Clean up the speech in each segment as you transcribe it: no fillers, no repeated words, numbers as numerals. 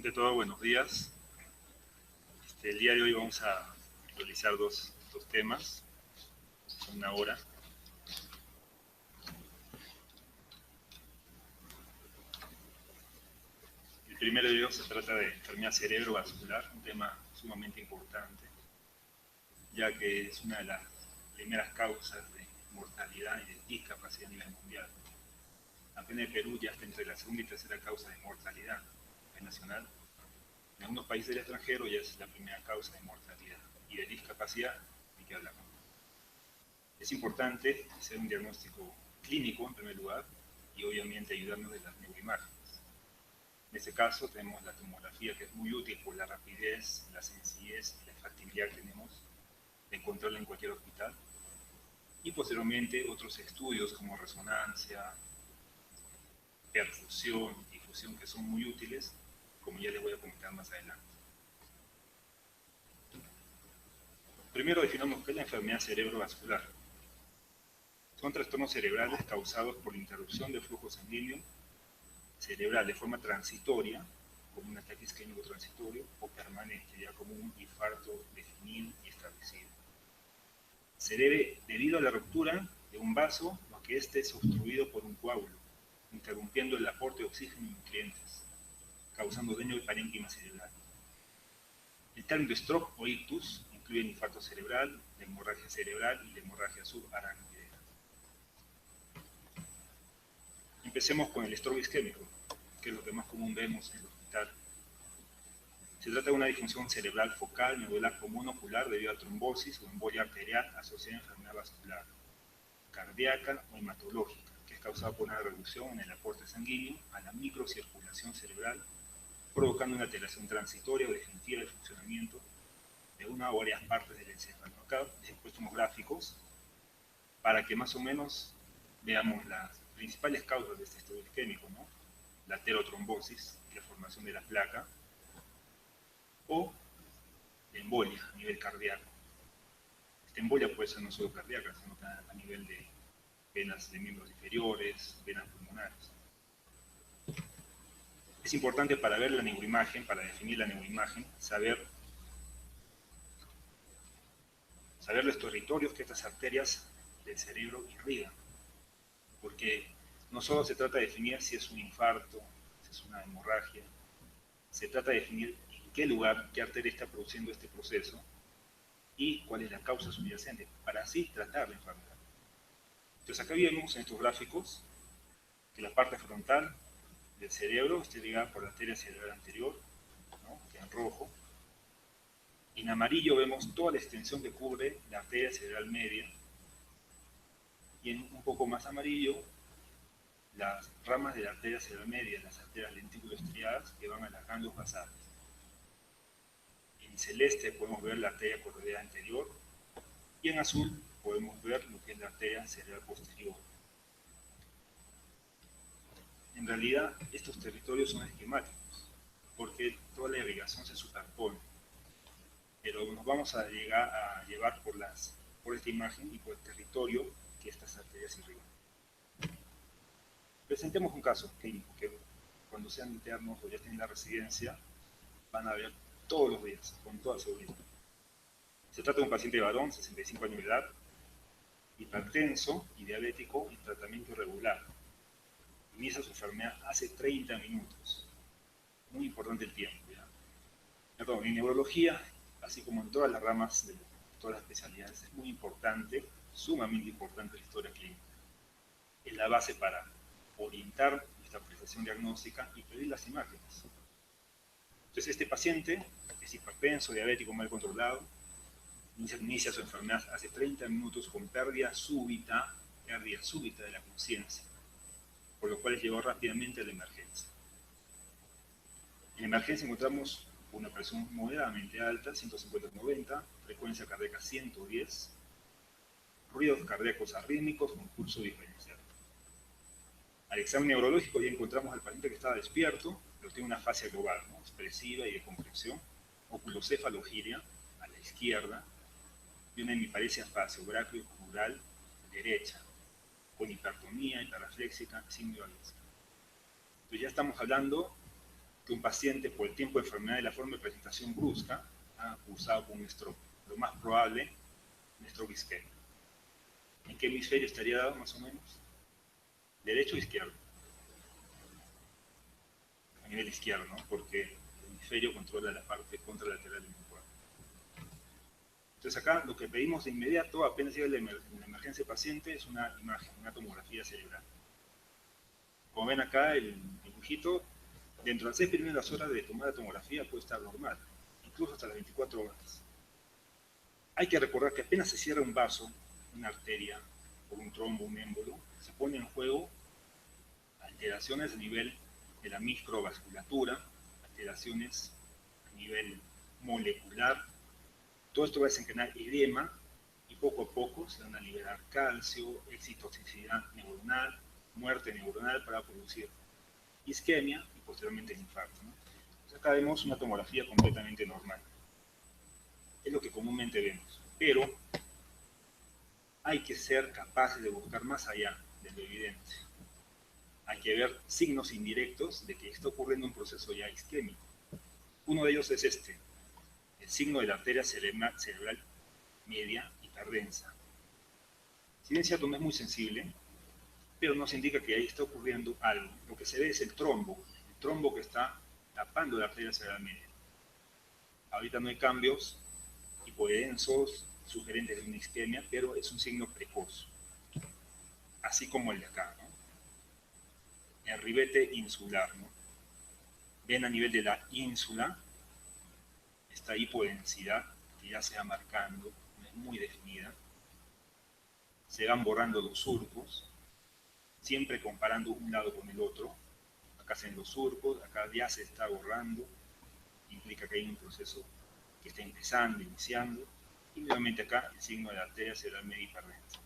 Ante todo, buenos días. El día de hoy vamos a realizar dos temas, una hora. El primero de ellos se trata de enfermedad cerebrovascular, un tema sumamente importante, ya que es una de las primeras causas de mortalidad y de discapacidad a nivel mundial. Apenas el Perú ya está entre la segunda y tercera causa de mortalidad nacional. En algunos países del extranjero ya es la primera causa de mortalidad y de discapacidad de que hablamos. Es importante hacer un diagnóstico clínico en primer lugar y obviamente ayudarnos de las neuroimágenes. En este caso tenemos la tomografía, que es muy útil por la rapidez, la sencillez y la factibilidad que tenemos de encontrarla en cualquier hospital. Y posteriormente otros estudios como resonancia, perfusión, difusión, que son muy útiles, como ya les voy a comentar más adelante. Primero definamos qué es la enfermedad cerebrovascular. Son trastornos cerebrales causados por la interrupción del flujo sanguíneo cerebral de forma transitoria, como un ataque isquémico transitorio, o permanente, ya como un infarto definido y establecido. Se debe debido a la ruptura de un vaso o que éste es obstruido por un coágulo, interrumpiendo el aporte de oxígeno y nutrientes, causando daño del parénquima cerebral. El término stroke o ictus incluye el infarto cerebral, la hemorragia cerebral y la hemorragia subaracnoidea. Empecemos con el stroke isquémico, que es lo que más común vemos en el hospital. Se trata de una disfunción cerebral focal, medular o monocular debido a trombosis o embolia arterial asociada a enfermedad vascular, cardíaca o hematológica, que es causada por una reducción en el aporte sanguíneo a la microcirculación cerebral, provocando una alteración transitoria o definitiva del funcionamiento de una o varias partes del encéfalo. Acá les he puesto unos gráficos para que más o menos veamos las principales causas de este estado isquémico, ¿no? La aterotrombosis, la formación de la placa, o la embolia a nivel cardíaco. Esta embolia puede ser no solo cardíaca, sino a nivel de venas de miembros inferiores, venas pulmonares. Es importante para ver la neuroimagen, para definir la neuroimagen, saber los territorios que estas arterias del cerebro irrigan. Porque no solo se trata de definir si es un infarto, si es una hemorragia, se trata de definir en qué lugar, qué arteria está produciendo este proceso y cuál es la causa subyacente, para así tratar la enfermedad. Entonces acá vemos en estos gráficos que la parte frontal del cerebro está ligada por la arteria cerebral anterior, ¿no? Que en rojo. En amarillo vemos toda la extensión que cubre la arteria cerebral media, y en un poco más amarillo las ramas de la arteria cerebral media, las arterias lenticuloestriadas que van a las ganglios basales. En celeste podemos ver la arteria coroidea anterior y en azul podemos ver lo que es la arteria cerebral posterior. En realidad estos territorios son esquemáticos porque toda la irrigación se superpone, pero nos vamos a llevar por esta imagen y por el territorio que estas arterias irrigan. Presentemos un caso clínico que cuando sean internos o ya estén en la residencia van a ver todos los días, con toda seguridad. Se trata de un paciente varón, 65 años de edad, hipertenso y diabético en tratamiento irregular. Inicia su enfermedad hace 30 minutos. Muy importante el tiempo. Perdón, en neurología, así como en todas las ramas de todas las especialidades, es muy importante, sumamente importante la historia clínica. Es la base para orientar nuestra prestación diagnóstica y pedir las imágenes. Entonces este paciente es hipertenso, diabético, mal controlado, inicia su enfermedad hace 30 minutos con pérdida súbita de la conciencia, por lo cual llegó rápidamente a la emergencia. En la emergencia encontramos una presión moderadamente alta, 150-90, frecuencia cardíaca 110, ruidos cardíacos arrítmicos con pulso diferencial. Al examen neurológico ya encontramos al paciente que estaba despierto, pero tiene una fascia global, ¿no? Expresiva y de compresión, oculocefalogiria a la izquierda, y una hemiparesia facio-brachio-crural derecha, con hipertonía, hiperrefléxica, sin violencia. Entonces ya estamos hablando que un paciente por el tiempo de enfermedad y la forma de presentación brusca ha cursado con un stroke. Lo más probable, un stroke isquémico. ¿En qué hemisferio estaría dado más o menos? ¿Derecho o izquierdo? A nivel izquierdo, ¿no? Porque el hemisferio controla la parte contralateral del cuerpo. Entonces acá lo que pedimos de inmediato, apenas llega la emergencia paciente, es una imagen, una tomografía cerebral. Como ven acá, el dibujito, dentro de las 6 primeras horas de tomar la tomografía puede estar normal, incluso hasta las 24 horas. Hay que recordar que apenas se cierra un vaso, una arteria, por un trombo, un émbolo, se pone en juego alteraciones a nivel de la microvasculatura, alteraciones a nivel molecular. Todo esto va a desencadenar edema y poco a poco se van a liberar calcio, excitotoxicidad neuronal, muerte neuronal para producir isquemia y posteriormente el infarto, ¿no? Entonces acá vemos una tomografía completamente normal. Es lo que comúnmente vemos, pero hay que ser capaces de buscar más allá de lo evidente. Hay que ver signos indirectos de que está ocurriendo un proceso ya isquémico. Uno de ellos es este, el signo de la arteria cerebral media hiperdensa. Si bien es cierto, no es muy sensible, pero nos indica que ahí está ocurriendo algo. Lo que se ve es el trombo que está tapando la arteria cerebral media. Ahorita no hay cambios hipodensos, sugerentes de una isquemia, pero es un signo precoz, así como el de acá, ¿no? El ribete insular, ¿no? Ven a nivel de la ínsula, esta hipodensidad que ya se va marcando, es muy definida, se van borrando los surcos, siempre comparando un lado con el otro. Acá se ven los surcos, acá ya se está borrando, implica que hay un proceso que está empezando, iniciando, y nuevamente acá el signo de la arteria cerebral media hiperdensa.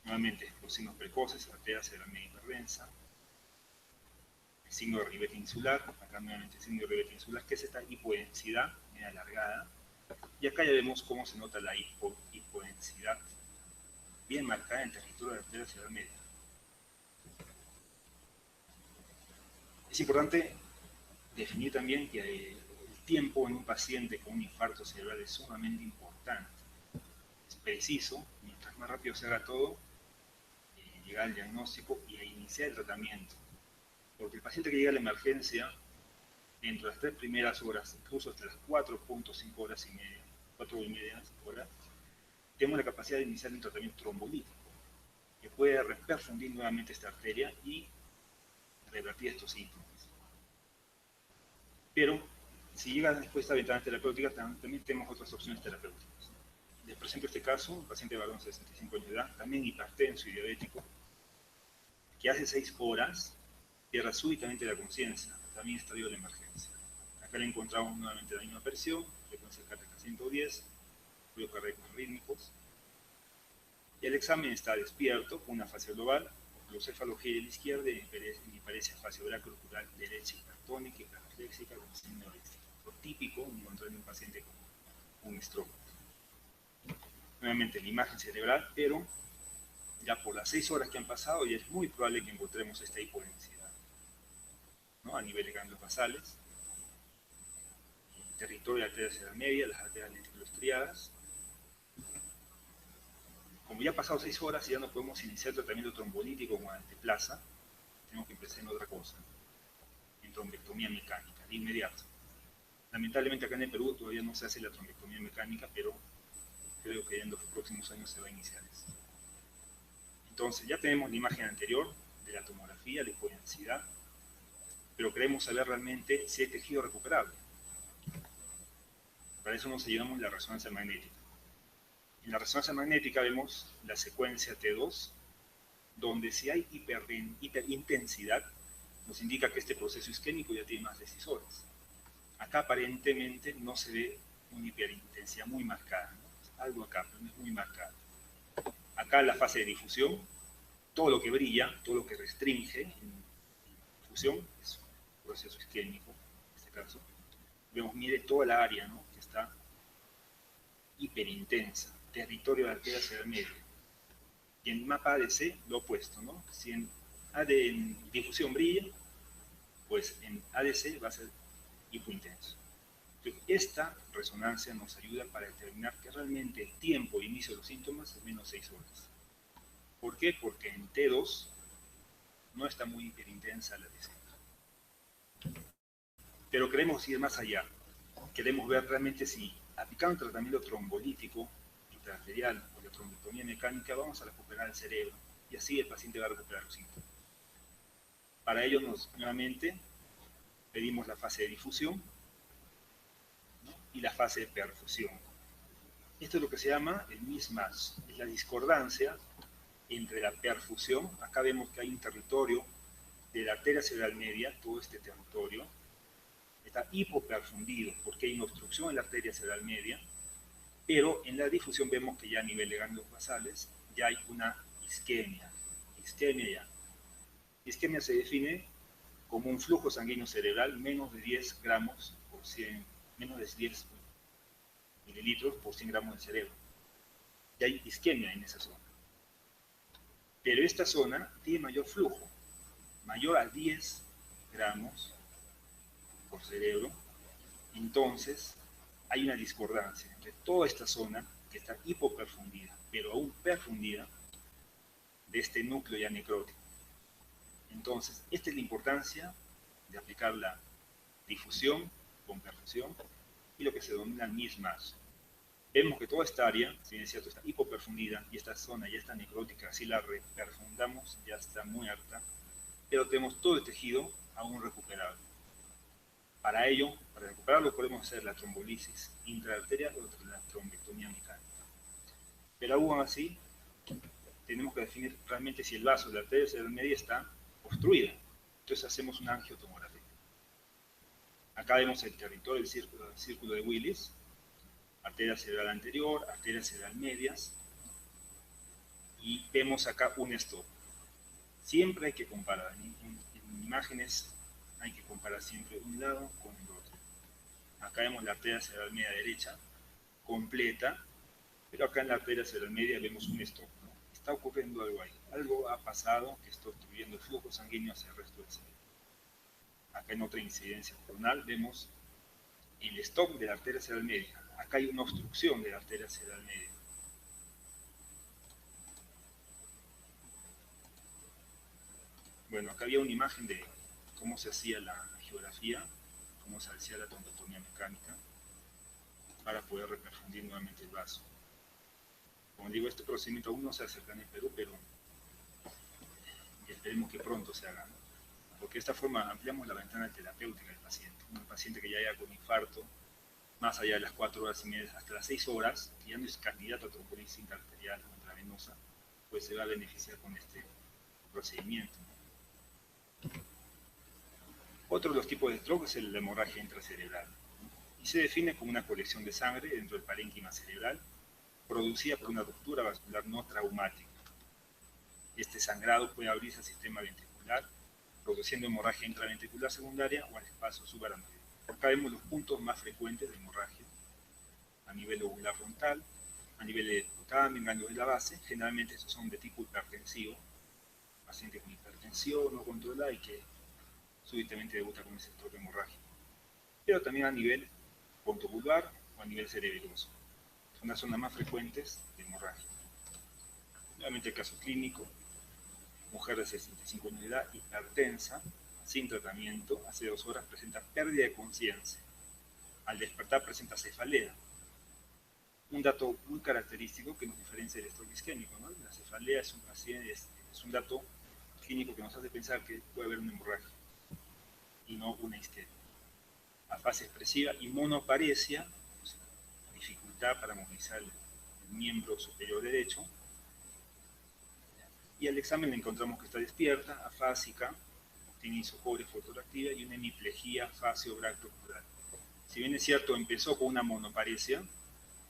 Nuevamente los signos precoces, arteria cerebral media hiperdensa, el signo de ribete insular, acá nuevamente el signo de ribete insular, que es esta hipodensidad media alargada, y acá ya vemos cómo se nota la hipodensidad bien marcada en el territorio de la arteria cerebral media. Es importante definir también que el tiempo en un paciente con un infarto cerebral es sumamente importante. Es preciso, mientras más rápido se haga todo, llegar al diagnóstico y a iniciar el tratamiento. Porque el paciente que llega a la emergencia, dentro de las 3 primeras horas, incluso hasta las 4.5 horas y media, 4.5 horas, tenemos la capacidad de iniciar un tratamiento trombolítico, que puede reperfundir nuevamente esta arteria y revertir estos síntomas. Pero si llega después de esta ventana terapéutica, también tenemos otras opciones terapéuticas. Les presento este caso, un paciente varón de 65 años de edad, también hipertenso y diabético, que hace 6 horas pierde súbitamente la conciencia, también estadio de emergencia. Acá le encontramos nuevamente la misma presión, frecuencia cardíaca 110, ruidos cardíacos rítmicos. Y el examen está despierto, con una fascia global, ocluscefalogía de la izquierda y hiperesia faciobacrocural derecha hipertónica y hiperléxica con signo de lo típico encontrar en un paciente con un stroke. Nuevamente la imagen cerebral, pero ya por las 6 horas que han pasado ya es muy probable que encontremos esta hipodensidad, ¿no? A nivel de ganglios basales, el territorio de la arteria cerebral media, las arterias lenticulostriadas. Como ya han pasado 6 horas y ya no podemos iniciar tratamiento trombolítico con anteplaza, tenemos que empezar en otra cosa, en trombectomía mecánica, de inmediato. Lamentablemente acá en el Perú todavía no se hace la trombectomía mecánica, pero creo que en los próximos años se va a iniciar eso. Entonces, ya tenemos la imagen anterior de la tomografía, la hipodensidad, pero queremos saber realmente si hay tejido recuperable. Para eso nos ayudamos la resonancia magnética. En la resonancia magnética vemos la secuencia T2, donde si hay hiperintensidad, nos indica que este proceso isquémico ya tiene más de 6 horas. Acá aparentemente no se ve una hiperintensidad muy marcada, ¿no? Algo acá, pero no es muy marcado. Acá en la fase de difusión, todo lo que brilla, todo lo que restringe en difusión es un proceso isquémico, en este caso. Vemos, mire toda la área, ¿no?, que está hiperintensa, territorio de la arteria cerebral media. Y en mapa ADC, lo opuesto, ¿no? Si en difusión brilla, pues en ADC va a ser hipointenso. Entonces, esta resonancia nos ayuda para determinar que realmente el tiempo de inicio de los síntomas es menos 6 horas. ¿Por qué? Porque en T2 no está muy hiperintensa la ADC. Pero queremos ir más allá. Queremos ver realmente si aplicando un tratamiento trombolítico intraarterial o la trombectomía mecánica vamos a recuperar el cerebro y así el paciente va a recuperar los síntomas. Para ello, nuevamente pedimos la fase de difusión, ¿no?, y la fase de perfusión. Esto es lo que se llama el mismatch, es la discordancia entre la perfusión. Acá vemos que hay un territorio de la arteria cerebral media, todo este territorio está hipoperfundido porque hay una obstrucción en la arteria cerebral media, pero en la difusión vemos que ya a nivel de ganglios basales ya hay una isquemia. Isquemia se define como un flujo sanguíneo cerebral menos de 10 gramos por 100, menos de 10 mililitros por 100 gramos de cerebro. Y hay isquemia en esa zona. Pero esta zona tiene mayor flujo, mayor a 10 gramos por cerebro. Entonces, hay una discordancia entre toda esta zona que está hipoperfundida, pero aún perfundida, de este núcleo ya necrótico. Entonces, esta es la importancia de aplicar la difusión con perfusión y lo que se denomina mismatch. Vemos que toda esta área, si bien es cierto, está hipoperfundida y esta zona ya está necrótica, si la reperfundamos ya está muy alta, pero tenemos todo el tejido aún recuperable. Para ello, para recuperarlo podemos hacer la trombolisis intraarterial o la trombectomía mecánica. Pero aún así, tenemos que definir realmente si el vaso de la arteria cerebral media está obstruida. Entonces hacemos una angiotomografía. Acá vemos el territorio del círculo de Willis, arteria cerebral anterior, arteria cerebral medias, y vemos acá un stop. Siempre hay que comparar, en imágenes hay que comparar siempre un lado con el otro. Acá vemos la arteria cerebral media derecha, completa, pero acá en la arteria cerebral media vemos un stop, ¿no? Está ocurriendo algo ahí, algo ha pasado que está obstruyendo el flujo sanguíneo hacia el resto del cerebro. Acá en otra incidencia coronal vemos el stop de la arteria cerebral media. Acá hay una obstrucción de la arteria cerebral media. Bueno, acá había una imagen de cómo se hacía la geografía, cómo se hacía la trombectomía mecánica, para poder reperfundir nuevamente el vaso. Como digo, este procedimiento aún no se hace acá en el Perú, pero esperemos que pronto se haga, ¿no? Porque de esta forma ampliamos la ventana terapéutica del paciente. Un paciente que ya haya con infarto, más allá de las 4 horas y media, hasta las 6 horas, que ya no es candidato a trombolisis intraarterial o intravenosa, pues se va a beneficiar con este procedimiento, ¿no? Otro de los tipos de stroke es la hemorragia intracerebral, y se define como una colección de sangre dentro del parénquima cerebral producida por una ruptura vascular no traumática. Este sangrado puede abrirse al sistema ventricular, produciendo hemorragia intraventricular secundaria o al espacio subaracnoideo. Acá vemos los puntos más frecuentes de hemorragia a nivel lobular frontal, a nivel de también ganglios de la base. Generalmente estos son de tipo hipertensivo, pacientes con hipertensión no controlada y que súbitamente debuta con ese stroke hemorrágico. Pero también a nivel pontobulbar o a nivel cerebeloso. Son las zonas más frecuentes de hemorragia. Nuevamente el caso clínico: mujer de 65 años de edad, hipertensa, sin tratamiento, hace 2 horas presenta pérdida de conciencia. Al despertar presenta cefalea. Un dato muy característico que nos diferencia del stroke isquémico, ¿no? La cefalea es un dato clínico que nos hace pensar que puede haber una hemorragia y no una isquemia. Afasia expresiva y monoparesia, o sea, dificultad para movilizar el miembro superior derecho. Y al examen le encontramos que está despierta, afásica, tiene isocoria fotoreactiva y una hemiplegia facio-bracteocular. Si bien es cierto, empezó con una monoparesia,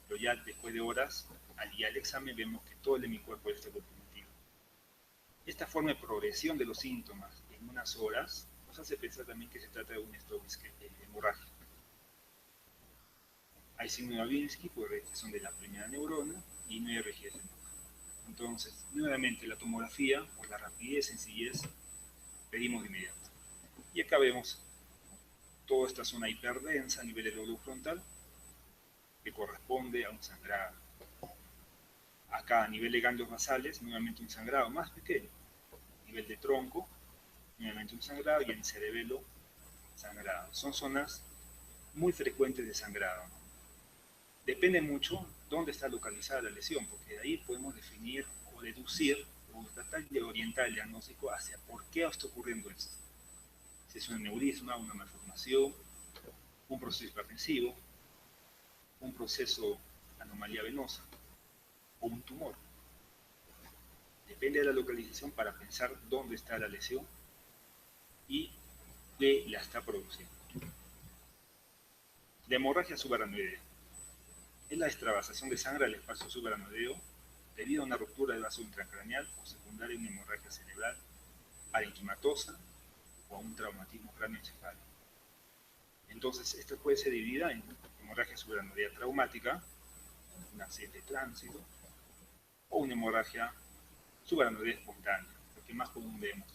pero ya después de horas, al día del examen, vemos que todo el hemicuerpo está comprometido. Esta forma de progresión de los síntomas en unas horas nos hace pensar también que se trata de un stroke hemorrágico. Hay signo de Babinski por retención de la primera neurona y no hay rigidez de nuca. Entonces, nuevamente la tomografía, por la rapidez, sencillez, pedimos de inmediato. Y acá vemos toda esta zona hiperdensa a nivel del lóbulo frontal, que corresponde a un sangrado. Acá a nivel de ganglios basales, nuevamente un sangrado más pequeño. A nivel de tronco, nuevamente un sangrado, y en cerebelo, sangrado. Son zonas muy frecuentes de sangrado, ¿no? Depende mucho dónde está localizada la lesión, porque de ahí podemos definir o deducir o tratar de orientar el diagnóstico hacia por qué está ocurriendo esto. Si es un aneurisma, una malformación, un proceso hipertensivo, un proceso de anomalía venosa o un tumor. Depende de la localización para pensar dónde está la lesión y qué la está produciendo. La hemorragia subaracnoidea es la extravasación de sangre al espacio subaracnoideo debido a una ruptura del vaso intracraneal o secundaria a una hemorragia cerebral, parenquimatosa o a un traumatismo cráneoencefálico. Entonces, esta puede ser dividida en hemorragia subaracnoidea traumática, un accidente de tránsito, o una hemorragia subaracnoidea espontánea, lo que más común vemos.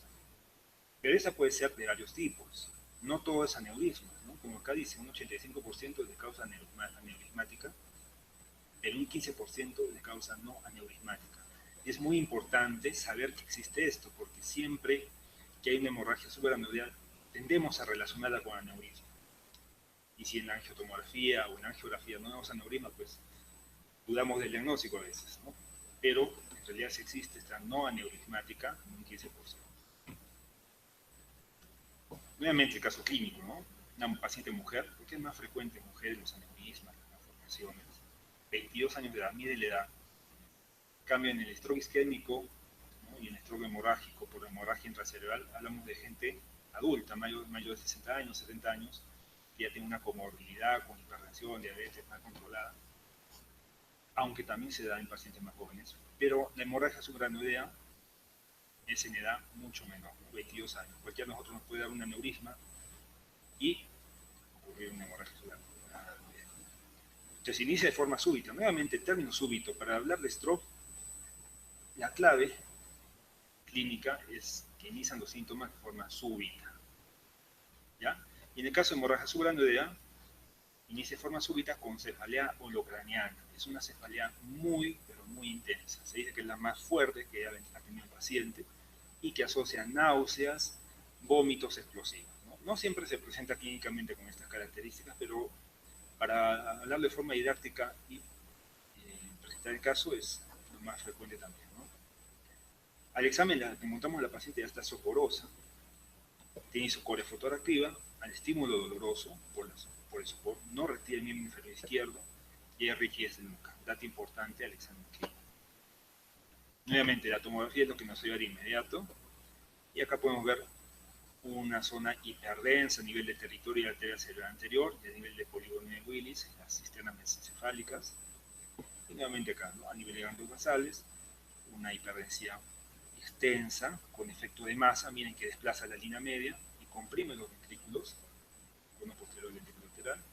Pero esa puede ser de varios tipos. No todo es aneurisma, ¿no? Como acá dice, un 85% es de causa aneurismática, pero un 15% es de causa no aneurismática. Y es muy importante saber que existe esto, porque siempre que hay una hemorragia subaracnoidea, tendemos a relacionarla con aneurisma. Y si en la angiotomografía o en la angiografía no vemos aneurisma, pues dudamos del diagnóstico a veces, ¿no? Pero en realidad sí existe esta no aneurismática en un 15%. Nuevamente el caso clínico, ¿no? Una paciente mujer, porque es más frecuente en mujeres los aneurismas, las malformaciones. 22 años de edad, mide la edad. Cambio en el stroke isquémico, ¿no? Y en el stroke hemorrágico por hemorragia intracerebral, hablamos de gente adulta, mayor de 60 años, 70 años, que ya tiene una comorbilidad con hipertensión, diabetes más controlada, aunque también se da en pacientes más jóvenes. Pero la hemorragia subaracnoidea es en edad mucho menor, ¿no? 22 años. Cualquiera de nosotros nos puede dar un aneurisma y ocurrir una hemorragia subaracnoidea. Entonces inicia de forma súbita. Nuevamente, el término súbito, para hablar de stroke, la clave clínica es que inician los síntomas de forma súbita. ¿Ya? Y en el caso de hemorragia subaracnoidea, inicia de forma súbita con cefalea holocraniana. Es una cefalea muy, pero muy intensa. Se dice que es la más fuerte que ha tenido el paciente y que asocia náuseas, vómitos explosivos, ¿no? No siempre se presenta clínicamente con estas características, pero para hablar de forma didáctica y presentar el caso es lo más frecuente también, ¿no? Al examen le montamos a la paciente, ya está soporosa, tiene isocoria fotoreactiva, al estímulo doloroso por el sopor, no retira el miembro inferior izquierdo y hay rigidez de nuca. Dato importante al examen clínico. Nuevamente, la tomografía es lo que nos ayuda de inmediato. Y acá podemos ver una zona hiperdensa a nivel de territorio y arteria cerebral anterior, y a nivel de polígono de Willis, las cisternas mesencefálicas. Y nuevamente acá, ¿no? A nivel de ganglios basales, una hiperdensidad extensa, con efecto de masa, miren que desplaza la línea media y comprime los ventrículos, cono posterior del ventrículo lateral.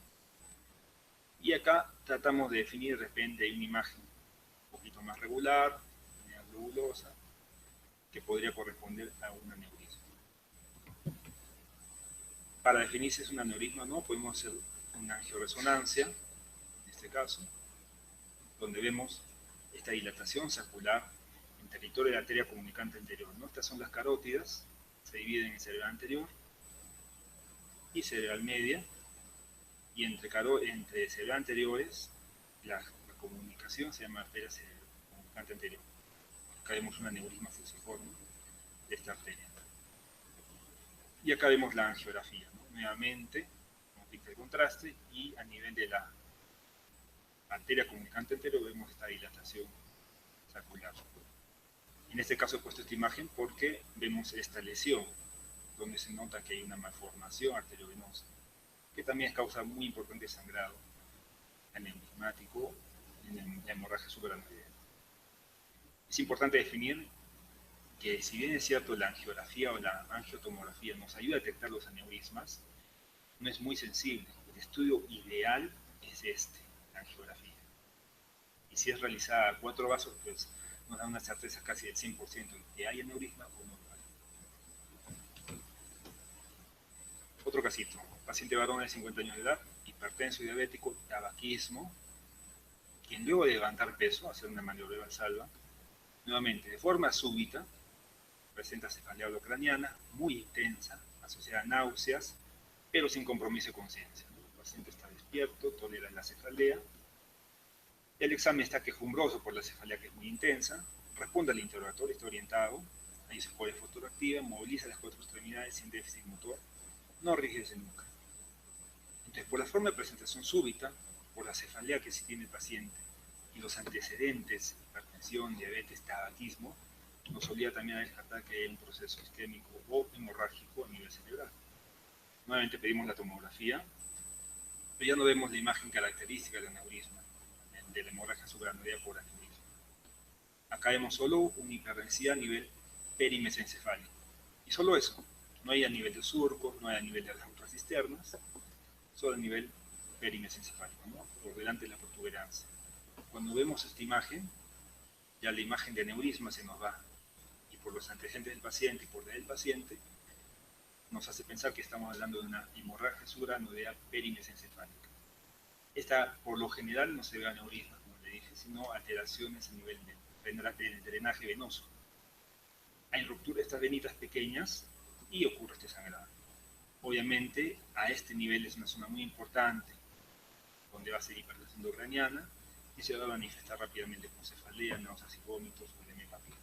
Y acá tratamos de definir de repente una imagen un poquito más regular, globulosa, que podría corresponder a un aneurisma. Para definir si es un aneurisma o no, podemos hacer una angioresonancia, en este caso, donde vemos esta dilatación saccular en territorio de la arteria comunicante anterior, ¿no? Estas son las carótidas, se dividen en cerebral anterior y cerebral media, y entre cerebral anteriores, la comunicación se llama arteria comunicante anterior. Acá vemos un aneurisma fusiforme de esta arteria. Y acá vemos la angiografía, ¿no? Nuevamente, con pico de contraste, y a nivel de la arteria comunicante anterior vemos esta dilatación saccular. En este caso he puesto esta imagen porque vemos esta lesión, donde se nota que hay una malformación arteriovenosa, que también es causa muy importante de sangrado aneurismático en la hemorragia subaracnoidea. Es importante definir que si bien es cierto la angiografía o la angiotomografía nos ayuda a detectar los aneurismas, no es muy sensible. El estudio ideal es la angiografía. Y si es realizada a 4 vasos, pues nos da una certeza casi del 100% de que hay aneurisma o no hay. Otro casito, paciente varón de 50 años de edad, hipertenso y diabético, tabaquismo, quien luego de levantar peso, hacer una maniobra de Valsalva, nuevamente de forma súbita, presenta cefalea holocraniana muy intensa, asociada a náuseas, pero sin compromiso de conciencia. El paciente está despierto, tolera la cefalea, el examen está quejumbroso por la cefalea que es muy intensa, responde al interrogatorio, está orientado, hay escoria fotoreactiva, moviliza las cuatro extremidades sin déficit motor, no rigidez nunca. Entonces, por la forma de presentación súbita, por la cefalea que sí tiene el paciente y los antecedentes, hipertensión, diabetes, tabaquismo, nos obliga también a descartar que hay un proceso isquémico o hemorrágico a nivel cerebral. Nuevamente pedimos la tomografía, pero ya no vemos la imagen característica del aneurisma, de la hemorragia subaracnoidea por aneurisma. Acá vemos solo una hiperdensidad a nivel perimesencefálico. Y solo eso, no hay a nivel de surcos, no hay a nivel de las otras cisternas, solo a nivel perimesencefálico, ¿no? Por delante de la protuberancia. Cuando vemos esta imagen, ya la imagen de aneurisma se nos va, y por los antecedentes del paciente y por la del paciente, nos hace pensar que estamos hablando de una hemorragia subaracnoidea perimesencefálica. Esta, por lo general, no se ve aneurisma, como le dije, sino alteraciones a nivel del drenaje venoso. Hay ruptura de estas venitas pequeñas y ocurre este sangrado. Obviamente, a este nivel es una zona muy importante, donde va a ser hipertensión ucraniana, y se va a manifestar rápidamente con cefalea, náuseas y vómitos o edema hepático.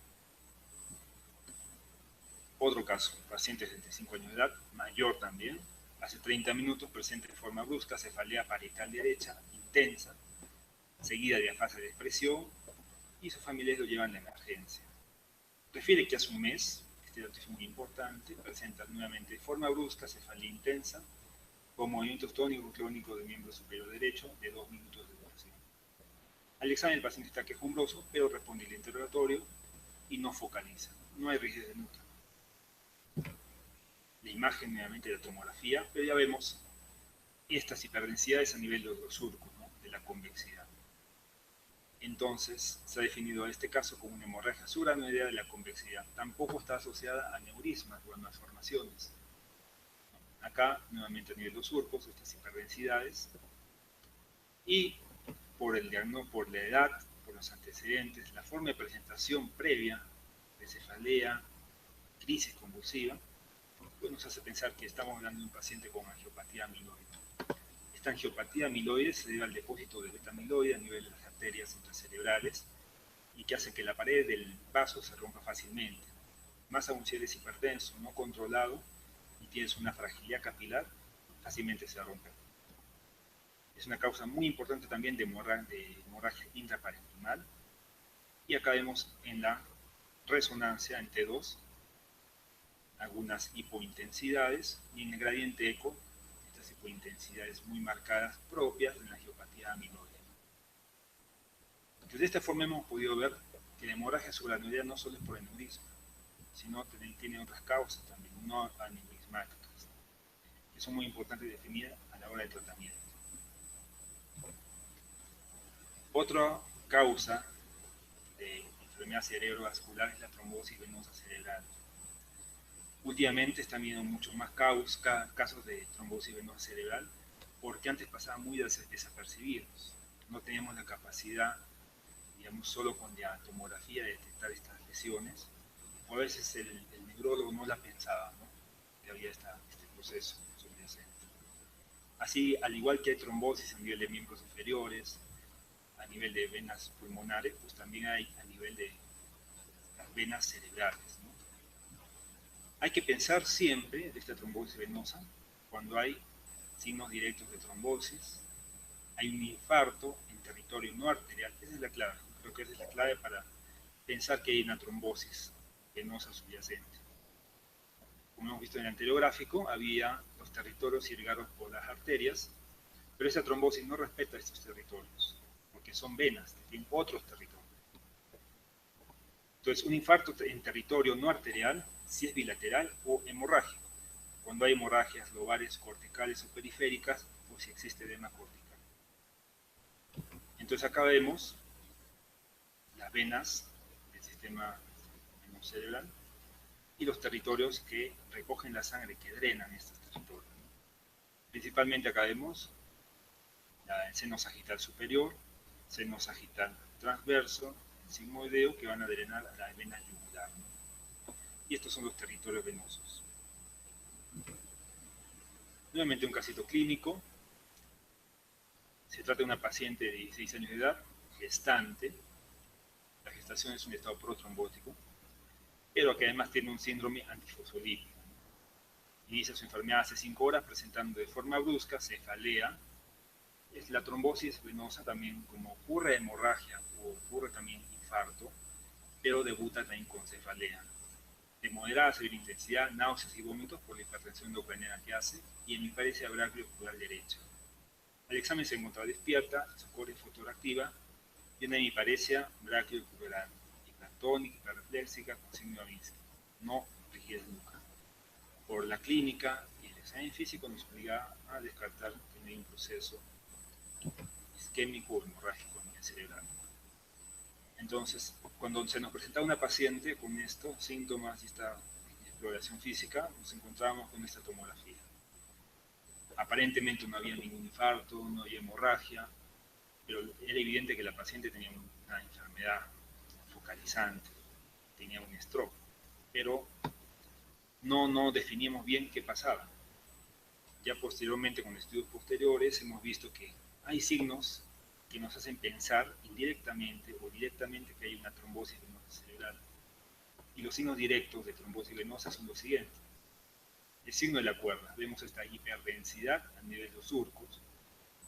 Otro caso, paciente de 65 años de edad, mayor también, hace 30 minutos presenta de forma brusca cefalea parietal derecha, intensa, seguida de afase de expresión, y sus familiares lo llevan a la emergencia. Refiere que hace un mes, este dato es muy importante, presenta nuevamente de forma brusca cefalea intensa, con movimientos tónicos clónicos del miembro superior derecho de 2 minutos de duración. Al examen el paciente está quejumbroso, pero responde el interrogatorio y no focaliza. No hay rigidez de nuca. La imagen nuevamente de la tomografía, pero ya vemos estas hiperdensidades a nivel de los surcos, ¿no? De la convexidad. Entonces, se ha definido este caso como una hemorragia subaracnoidea de la convexidad. Tampoco está asociada a aneurismas o a malformaciones. Acá, nuevamente a nivel de los surcos, estas hiperdensidades. Y por el diagnóstico, por la edad, por los antecedentes, la forma de presentación previa de cefalea, crisis convulsiva, pues nos hace pensar que estamos hablando de un paciente con angiopatía amiloide. Esta angiopatía amiloide se debe al depósito de beta-amiloide a nivel de las arterias intracerebrales y que hace que la pared del vaso se rompa fácilmente. Más aún si eres hipertenso, no controlado y tienes una fragilidad capilar, fácilmente se va a romper. Es una causa muy importante también de hemorragia intraparenquimal. Y acá vemos en la resonancia en T2 algunas hipointensidades y en el gradiente eco estas hipointensidades muy marcadas propias de la angiopatía amiloide. Entonces, de esta forma hemos podido ver que la hemorragia subaracnoidea no solo es por aneurisma, sino que tiene otras causas también, no aneurismáticas, que son muy importantes de definir a la hora del tratamiento. Otra causa de enfermedad cerebrovascular es la trombosis venosa cerebral. Últimamente están viendo muchos más casos de trombosis venosa cerebral porque antes pasaban muy desapercibidos. No teníamos la capacidad, digamos, solo con la tomografía de detectar estas lesiones, o a veces el neurólogo no la pensaba, ¿no? Que había este proceso subyacente. Así, al igual que hay trombosis a nivel de miembros inferiores, a nivel de venas pulmonares, pues también hay a nivel de las venas cerebrales, ¿no? Hay que pensar siempre de esta trombosis venosa cuando hay signos directos de trombosis, hay un infarto en territorio no arterial. Esa es la clave, creo que esa es la clave para pensar que hay una trombosis venosa subyacente. Como hemos visto en el anterior gráfico, había los territorios irrigados por las arterias, pero esa trombosis no respeta estos territorios, porque son venas que tienen otros territorios. Entonces, un infarto en territorio no arterial, si es bilateral o hemorrágico. Cuando hay hemorragias lobares, corticales o periféricas, o si existe edema cortical. Entonces, acá vemos las venas del sistema venocerebral y los territorios que recogen la sangre, que drenan estos territorios. Principalmente acá vemos el seno sagital superior, seno sagital transverso, el sigmoideo, que van a drenar a la vena yugular, ¿no? Y estos son los territorios venosos. Nuevamente un casito clínico. Se trata de una paciente de 16 años de edad, gestante. La gestación es un estado protrombótico, pero que además tiene un síndrome antifosfolípico. Inicia su enfermedad hace 5 horas presentando de forma brusca cefalea. Es la trombosis venosa también, como ocurre hemorragia o ocurre también infarto, pero debuta también con cefalea. De moderada a severa intensidad, náuseas y vómitos por la hipertensión endocraniana que hace, y hemiparesia braquiocular derecha. Al examen se encuentra despierta, su core fotoreactiva, y una hemiparesia braquiocular hipertónica, hiperreflexica, con signo de Babinski, no rigidez nuca. Por la clínica y el examen físico nos obliga a descartar que no hay un proceso isquémico o hemorrágico a nivel cerebral. Entonces, cuando se nos presenta una paciente con estos síntomas y esta exploración física, nos encontramos con esta tomografía. Aparentemente no había ningún infarto, no había hemorragia, pero era evidente que la paciente tenía una enfermedad focalizante, tenía un stroke, pero no definíamos bien qué pasaba. Ya posteriormente, con estudios posteriores, hemos visto que hay signos que nos hacen pensar indirectamente o directamente que hay una trombosis venosa cerebral. Y los signos directos de trombosis venosa son los siguientes. El signo de la cuerda. Vemos esta hiperdensidad a nivel de los surcos,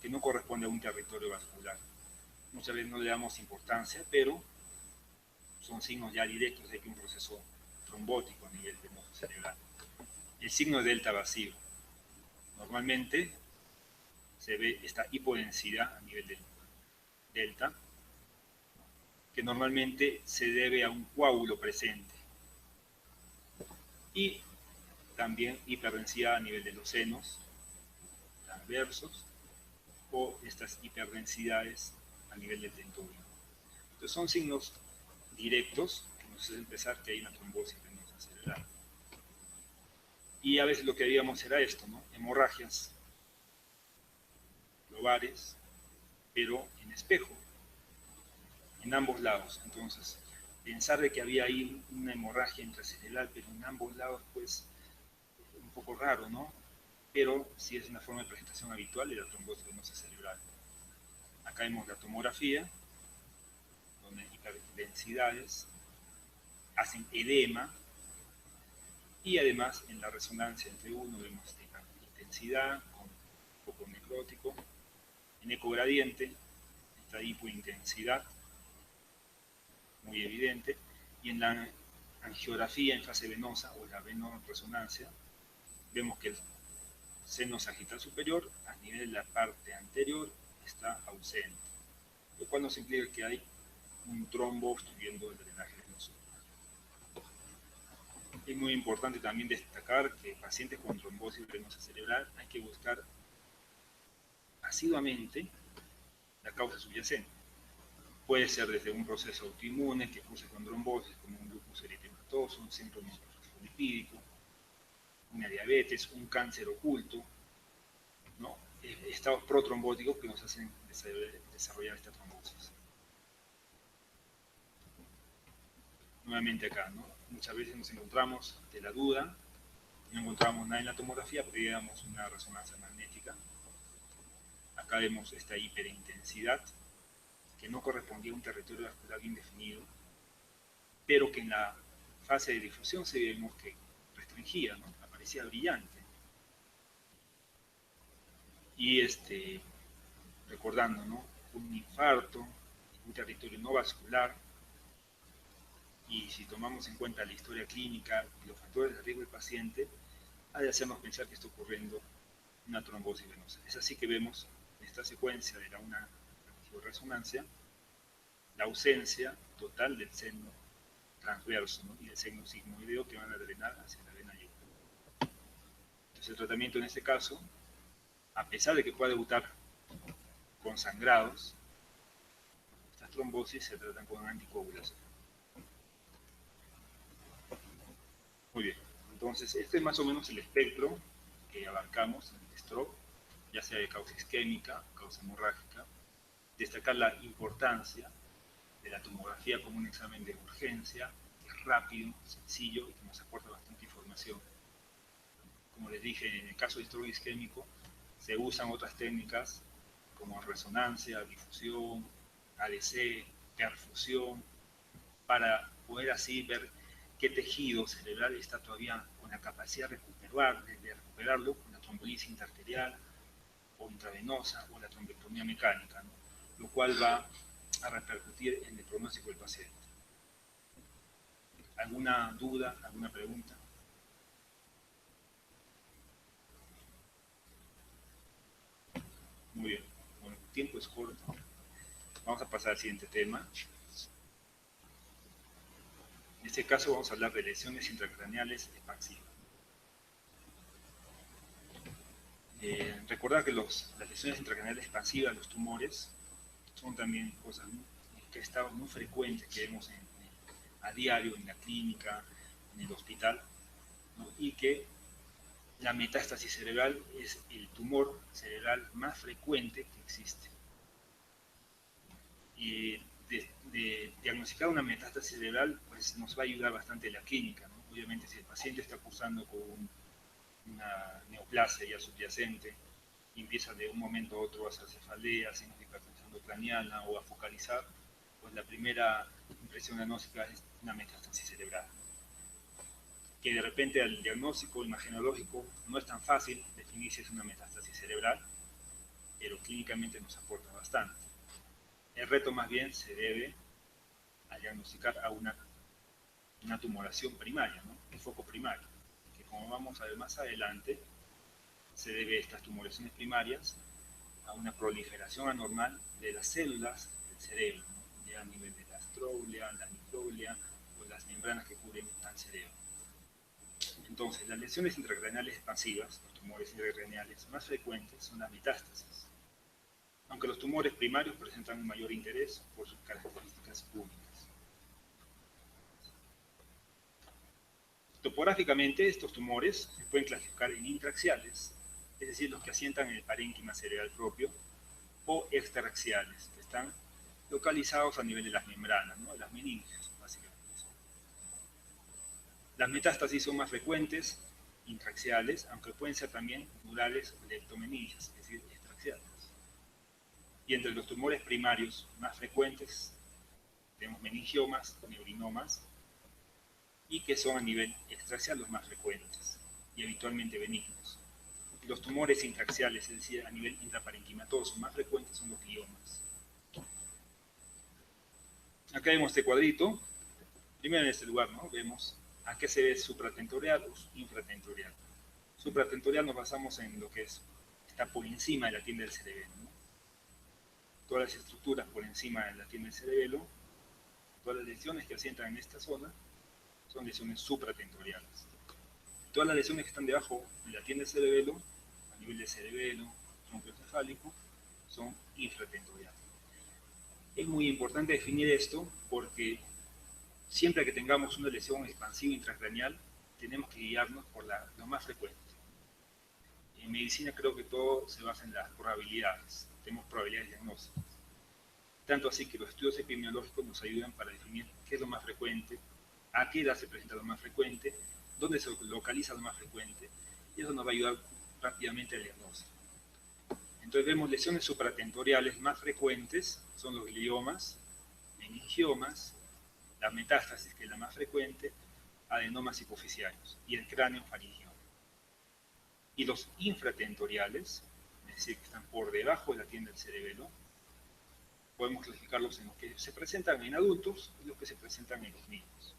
que no corresponde a un territorio vascular. Muchas veces no le damos importancia, pero son signos ya directos de que un proceso trombótico a nivel venoso cerebral. El signo de delta vacío. Normalmente se ve esta hipodensidad a nivel del delta, que normalmente se debe a un coágulo presente. Y también hiperdensidad a nivel de los senos transversos o estas hiperdensidades a nivel del tentómero. Entonces son signos directos que nos hacen pensar que hay una trombosis venosa cerebral. Y a veces lo que veíamos era esto, ¿no? Hemorragias lobares, pero en espejo, en ambos lados. Entonces, pensar de que había ahí una hemorragia intracerebral, pero en ambos lados, pues, un poco raro, ¿no? Pero sí es una forma de presentación habitual de la trombosis venosa cerebral. Acá vemos la tomografía, donde hiperdensidades hacen edema, y además en la resonancia entre uno vemos esta intensidad con un poco necrótico, en ecogradiente esta hipointensidad muy evidente, y en la angiografía en fase venosa o la venoresonancia vemos que el seno sagital superior a nivel de la parte anterior está ausente, lo cual nos implica que hay un trombo obstruyendo el drenaje venoso. Es muy importante también destacar que pacientes con trombosis venosa cerebral hay que buscar asiduamente la causa subyacente. Puede ser desde un proceso autoinmune que curse con trombosis, como un lupus eritematoso, un síndrome fosfolipídico, una diabetes, un cáncer oculto, ¿no? Estados protrombóticos que nos hacen desarrollar esta trombosis. Nuevamente acá, ¿no? Muchas veces nos encontramos de la duda, no encontramos nada en la tomografía, pedíamos una resonancia magnética. Acá vemos esta hiperintensidad, que no correspondía a un territorio vascular bien definido, pero que en la fase de difusión se vemos que restringía, ¿no? Aparecía brillante. Y recordando, ¿no? Un infarto, un territorio no vascular, y si tomamos en cuenta la historia clínica y los factores de riesgo del paciente, ha de hacernos pensar que está ocurriendo una trombosis venosa. Es así que vemos en esta secuencia de una resonancia la ausencia total del seno transverso, ¿no? Y del seno sigmoideo que van a drenar hacia la vena yugular. Entonces el tratamiento en este caso, a pesar de que pueda debutar con sangrados, estas trombosis se tratan con anticoagulación. Muy bien, entonces este es más o menos el espectro que abarcamos en el stroke. ya sea de causa isquémica, causa hemorrágica. Destacar la importancia de la tomografía como un examen de urgencia, que es rápido, sencillo y que nos aporta bastante información. Como les dije, en el caso de estudio isquémico, se usan otras técnicas como resonancia, difusión, ADC, perfusión, para poder así ver qué tejido cerebral está todavía con la capacidad de recuperarlo con la trombolisis interarterial o intravenosa o la trombectomía mecánica, ¿no? Lo cual va a repercutir en el pronóstico del paciente. ¿Alguna duda, alguna pregunta? Muy bien, bueno, el tiempo es corto. Vamos a pasar al siguiente tema. En este caso vamos a hablar de lesiones intracraneales expansivas. Recordar que las lesiones intracraneales expansivas, los tumores, son también cosas que están muy frecuentes que vemos a diario en la clínica, en el hospital, ¿no? Y que la metástasis cerebral es el tumor cerebral más frecuente que existe. Y de diagnosticar una metástasis cerebral, pues nos va a ayudar bastante la clínica, ¿no? Obviamente, si el paciente está cursando con una neoplasia ya subyacente y empieza de un momento a otro a hacer cefaleas, signos de hipertensión craneana o a focalizar, pues la primera impresión diagnóstica es una metástasis cerebral. Que de repente al diagnóstico imagenológico no es tan fácil definir si es una metástasis cerebral, pero clínicamente nos aporta bastante. El reto más bien se debe a diagnosticar a una tumoración primaria, ¿no? Un foco primario, que como vamos a ver más adelante, se debe a estas tumoraciones primarias a una proliferación anormal de las células del cerebro, ¿no? Ya a nivel de la astroglia, la microglia o las membranas que cubren al cerebro. Entonces, las lesiones intracraneales expansivas, los tumores intracraneales más frecuentes son las metástasis, aunque los tumores primarios presentan un mayor interés por sus características únicas. Topográficamente, estos tumores se pueden clasificar en intraaxiales, es decir, los que asientan en el parénquima cerebral propio, o extraaxiales, que están localizados a nivel de las membranas, ¿no? Las meninges, básicamente. Las metástasis son más frecuentes, intraaxiales, aunque pueden ser también durales o leptomeninges, es decir, extraaxiales. Y entre los tumores primarios más frecuentes tenemos meningiomas, neurinomas, y que son a nivel extraaxial los más frecuentes y habitualmente benignos. Y los tumores intraaxiales, es decir, a nivel intraparenquimatoso, más frecuentes son los gliomas. Acá vemos este cuadrito. Primero en este lugar, ¿no? Vemos a qué se ve supratentorial o infratentorial. Supratentorial nos basamos en lo que está por encima de la tienda del cerebelo, ¿no? Todas las estructuras por encima de la tienda del cerebelo, todas las lesiones que asientan en esta zona, son lesiones supratentoriales. Todas las lesiones que están debajo de la tienda del cerebelo, a nivel de cerebelo, tronco encefálico, son infratentoriales. Es muy importante definir esto porque siempre que tengamos una lesión expansiva intracraneal, tenemos que guiarnos por lo más frecuente. En medicina creo que todo se basa en las probabilidades. Tenemos probabilidades diagnósticas. Tanto así que los estudios epidemiológicos nos ayudan para definir qué es lo más frecuente, a qué edad se presenta lo más frecuente, dónde se localiza lo más frecuente, y eso nos va a ayudar rápidamente al diagnóstico. Entonces vemos lesiones supratentoriales más frecuentes, son los gliomas, meningiomas, la metástasis, que es la más frecuente, adenomas hipoficiarios, y el cráneo faringiano. Y los infratentoriales, es decir, que están por debajo de la tienda del cerebelo, podemos clasificarlos en los que se presentan en adultos y los que se presentan en los niños.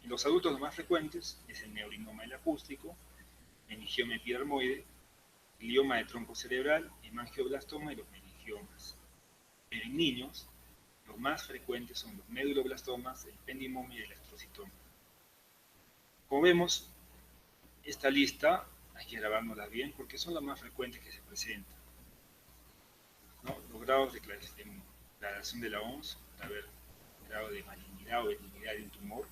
En los adultos los más frecuentes es el neurinoma el acústico, meningioma epidermoide, glioma de tronco cerebral, hemangioblastoma y los meningiomas. Pero en niños, los más frecuentes son los meduloblastomas, el ependimoma y el estrocitoma. Como vemos, esta lista hay que grabárnosla bien porque son las más frecuentes que se presentan, ¿no? Los grados de declaración de la OMS para ver el grado de malignidad o benignidad de un tumor.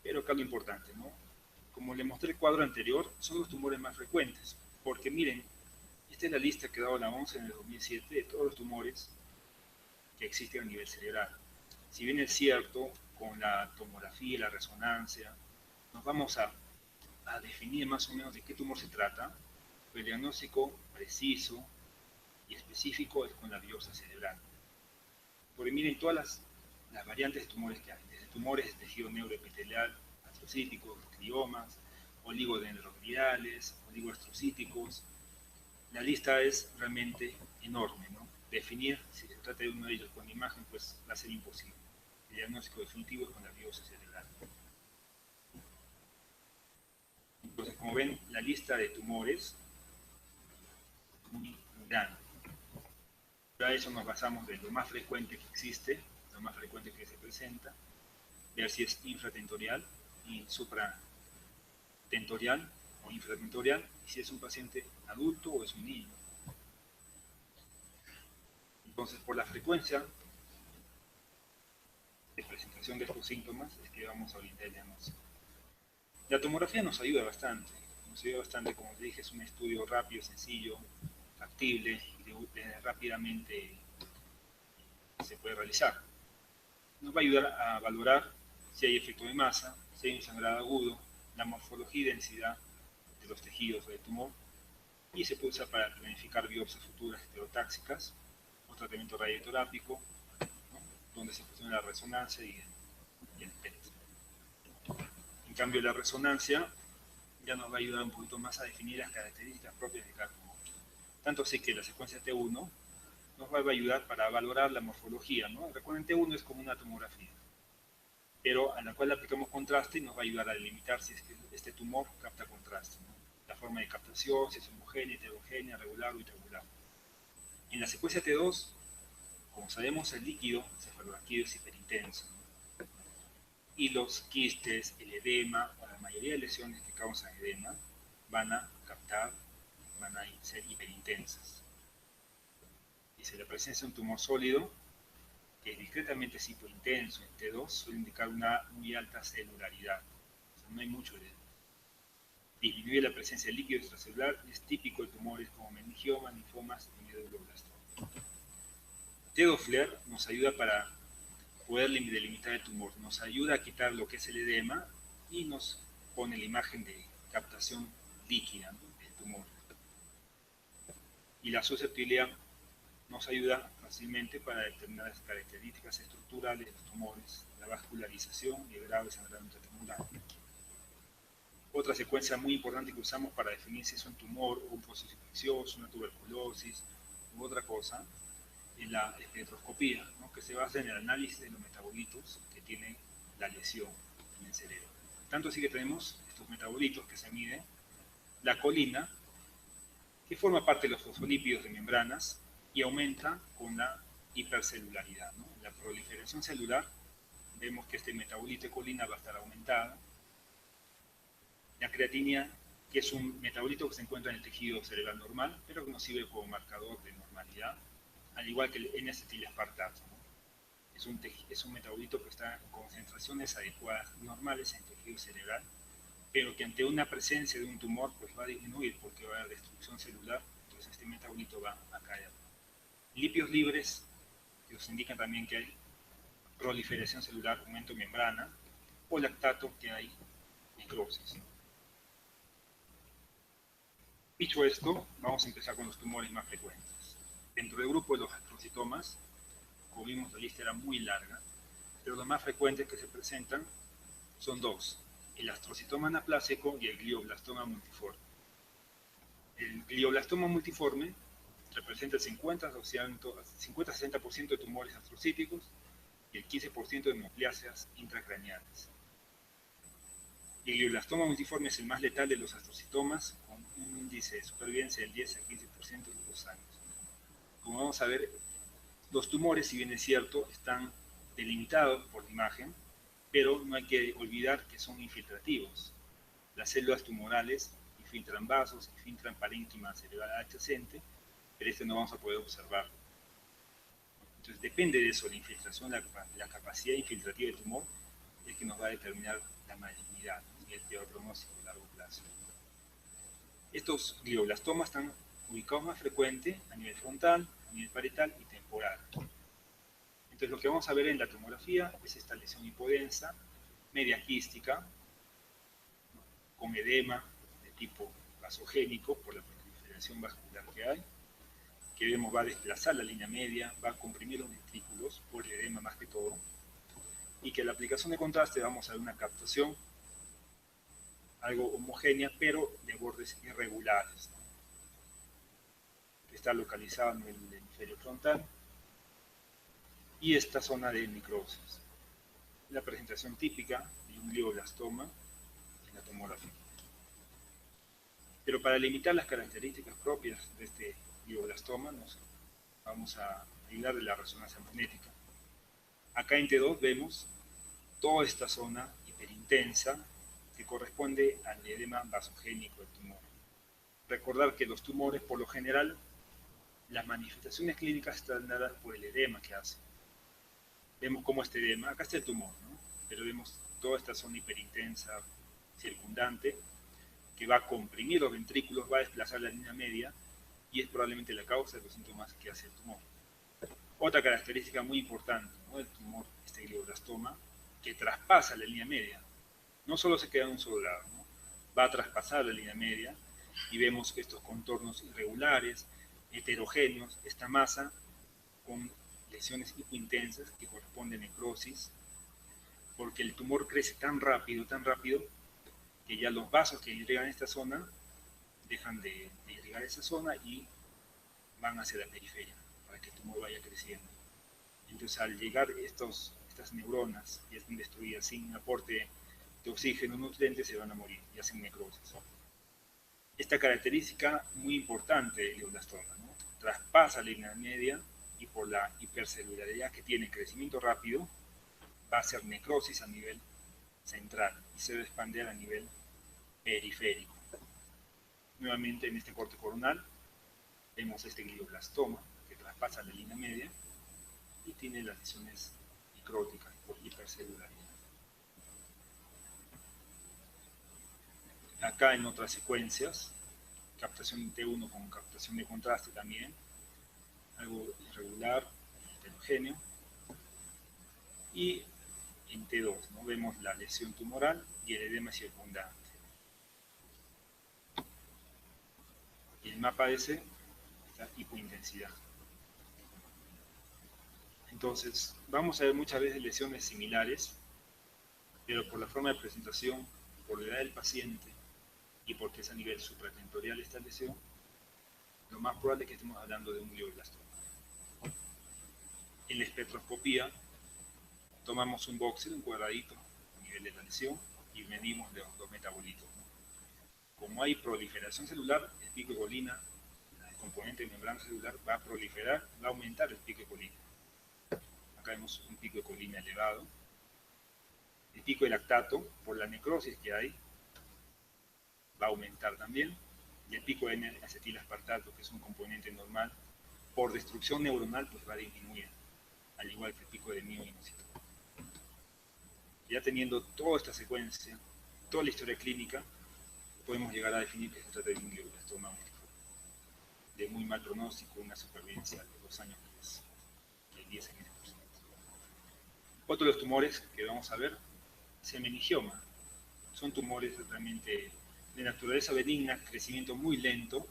Pero acá lo importante, ¿no? Como le mostré el cuadro anterior, son los tumores más frecuentes, porque miren, Esta es la lista que ha dado la OMS en el 2007 de todos los tumores que existen a nivel cerebral. Si bien es cierto, con la tomografía y la resonancia, nos vamos a definir más o menos de qué tumor se trata, pero el diagnóstico preciso y específico es con la biopsia cerebral. Porque miren todas las variantes de tumores que hay, desde tumores de tejido neuroepitelial, astrocíticos, gliomas, oligodendrogliales, oligoastrocíticos. La lista es realmente enorme, ¿no? Definir si se trata de uno de ellos con imagen, pues va a ser imposible. El diagnóstico definitivo es con la biopsia cerebral. Entonces, como ven, la lista de tumores es muy grande. Para eso nos basamos de lo más frecuente que existe, lo más frecuente que se presenta, ver si es infratentorial y supratentorial o infratentorial, y si es un paciente adulto o es un niño. Entonces, por la frecuencia de presentación de estos síntomas es que vamos a orientar el diagnóstico. La tomografía nos ayuda bastante, como les dije, es un estudio rápido, sencillo, factible y rápidamente se puede realizar. Nos va a ayudar a valorar si hay efecto de masa, si hay un sangrado agudo, la morfología y densidad de los tejidos del tumor, y se puede usar para planificar biopsias futuras estereotáxicas o tratamiento radioterápico, ¿no? Donde se fusiona la resonancia y el PET. En cambio, la resonancia ya nos va a ayudar un poquito más a definir las características propias de cada tumor. Tanto así que la secuencia T1 nos va a ayudar para valorar la morfología, ¿no? Recuerden, T1 es como una tomografía, pero a la cual le aplicamos contraste y nos va a ayudar a delimitar si es que este tumor capta contraste, ¿no? La forma de captación, si es homogénea, heterogénea, regular o irregular. En la secuencia T2, como sabemos, el líquido cefalorraquídeo es hiperintenso, ¿no? Y los quistes, el edema o la mayoría de lesiones que causan edema van a ser hiperintensas. Y si la presencia de un tumor sólido, que discretamente es hipointenso en T2, suele indicar una muy alta celularidad. O sea, no hay mucho de disminuye la presencia de líquido extracelular, es típico de tumores como meningioma, linfomas y medulloblastoma. T2-FLAIR nos ayuda para poder delimitar el tumor, nos ayuda a quitar lo que es el edema y nos pone la imagen de captación líquida, ¿no?, del tumor. Y la susceptibilidad nos ayuda fácilmente para determinar las características estructurales de los tumores, la vascularización y el grave sangrado intratemular. Otra secuencia muy importante que usamos para definir si es un tumor o un proceso infeccioso, una tuberculosis u otra cosa, es la espectroscopía, ¿no?, que se basa en el análisis de los metabolitos que tiene la lesión en el cerebro. Tanto así que tenemos estos metabolitos que se miden, la colina, que forma parte de los fosfolípidos de membranas y aumenta con la hipercelularidad, ¿no? La proliferación celular, vemos que este metabolito de colina va a estar aumentado. La creatinina, que es un metabolito que se encuentra en el tejido cerebral normal, pero que nos sirve como marcador de normalidad, al igual que el N-acetilespartato, ¿no? Es un metabolito que está en concentraciones adecuadas, normales en el tejido cerebral, pero que ante una presencia de un tumor pues va a disminuir porque va a haber destrucción celular, entonces este metabolito va a caer. Lípidos libres, que nos indican también que hay proliferación celular, aumento de membrana, o lactato, que hay necrosis. Dicho esto, vamos a empezar con los tumores más frecuentes. Dentro del grupo de los astrocitomas, como vimos, la lista era muy larga, pero los más frecuentes que se presentan son dos: el astrocitoma anaplásico y el glioblastoma multiforme. El glioblastoma multiforme representa el 50-60% de tumores astrocíticos y el 15% de neoplasias intracraneales. El glioblastoma multiforme es el más letal de los astrocitomas, con un índice de supervivencia del 10 a 15% de los 2 años. Como vamos a ver, los tumores, si bien es cierto, están delimitados por la imagen, pero no hay que olvidar que son infiltrativos. Las células tumorales infiltran vasos, infiltran parénquima cerebral adyacente, pero este no vamos a poder observarlo. Entonces depende de eso, la infiltración, la capacidad infiltrativa del tumor es que nos va a determinar la malignidad y el peor pronóstico a largo plazo. Estos glioblastomas están ubicados más frecuente a nivel frontal, a nivel parietal y temporal. Entonces lo que vamos a ver en la tomografía es esta lesión hipodensa, media quística, con edema de tipo vasogénico por la proliferación vascular que hay, que vemos va a desplazar la línea media, va a comprimir los ventrículos por el edema más que todo, y que la aplicación de contraste vamos a ver una captación algo homogénea, pero de bordes irregulares, ¿no? Que está localizada en el hemisferio frontal, y esta zona de necrosis. La presentación típica de un glioblastoma en la tomografía. Pero para limitar las características propias de este glioblastoma, nos vamos a ayudar de la resonancia magnética. Acá en T2 vemos toda esta zona hiperintensa que corresponde al edema vasogénico del tumor. Recordar que los tumores, por lo general, las manifestaciones clínicas están dadas por el edema que hace. Vemos cómo este edema, acá está el tumor, ¿no? Pero vemos toda esta zona hiperintensa circundante que va a comprimir los ventrículos, va a desplazar la línea media y es probablemente la causa de los síntomas que hace el tumor. Otra característica muy importante, ¿no?, del tumor, este glioblastoma, que traspasa la línea media. No solo se queda en un solo lado, ¿no? Va a traspasar la línea media y vemos estos contornos irregulares, heterogéneos, esta masa con lesiones hipointensas que corresponden a necrosis, porque el tumor crece tan rápido, que ya los vasos que irrigan esta zona dejan de irrigar esa zona y van hacia la periferia para que el tumor vaya creciendo. Entonces, al llegar estas neuronas y están destruidas sin aporte de oxígeno, nutrientes, se van a morir y hacen necrosis. Esta característica muy importante del glioblastoma, ¿no?, traspasa la línea media y por la hipercelularidad que tiene, crecimiento rápido, va a hacer necrosis a nivel central y se va a expandir a nivel periférico. Nuevamente en este corte coronal vemos este glioblastoma que traspasa la línea media y tiene las lesiones necróticas por hipercelularidad. Acá en otras secuencias, captación de T1 con captación de contraste también, algo irregular, heterogéneo, y en T2, ¿no?, vemos la lesión tumoral y el edema circundante. Y el mapa ese, esta hipointensidad. Entonces, vamos a ver muchas veces lesiones similares, pero por la forma de presentación, por la edad del paciente y porque es a nivel supratentorial esta lesión, lo más probable es que estemos hablando de un glioblastoma. En la espectroscopía, tomamos un voxel, un cuadradito a nivel de la lesión y medimos los metabolitos, ¿no? Como hay proliferación celular, el pico de colina, el componente de membrana celular, va a proliferar, va a aumentar el pico de colina. Acá vemos un pico de colina elevado. El pico de lactato, por la necrosis que hay, va a aumentar también. Y el pico de N-acetilaspartato, que es un componente normal, por destrucción neuronal, pues va a disminuir, al igual que el pico de mioinocito. Ya teniendo toda esta secuencia, toda la historia clínica, podemos llegar a definir que se trata de un glioblastoma de muy mal pronóstico, una supervivencia de 2 años de 10 a 15%. Otro de los tumores que vamos a ver es el meningioma. Son tumores realmente de naturaleza benigna, crecimiento muy lento,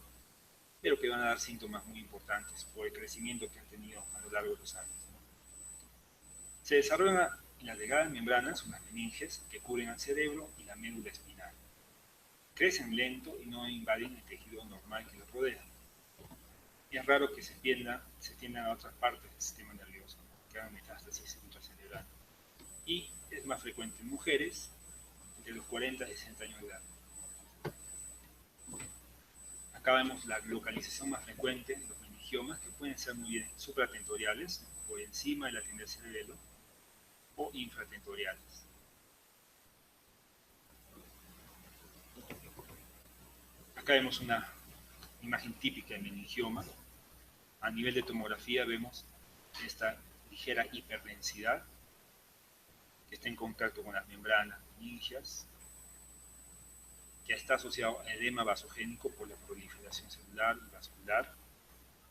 pero que van a dar síntomas muy importantes por el crecimiento que han tenido a lo largo de los años, ¿no? Se desarrollan en las delgadas membranas, unas meninges que cubren al cerebro y la médula espinal. Crecen lento y no invaden el tejido normal que los rodea. Y es raro que se tiendan a otras partes del sistema nervioso, ¿no?, que hagan metástasis intracerebral. Y es más frecuente en mujeres entre los 40 y 60 años de edad. Acá vemos la localización más frecuente de los meningiomas, que pueden ser muy bien supratentoriales, por encima de la tienda del cerebelo, o infratentoriales. Acá vemos una imagen típica de meningioma. A nivel de tomografía vemos esta ligera hiperdensidad que está en contacto con las membranas meningias. que está asociado a edema vasogénico por la proliferación celular y vascular,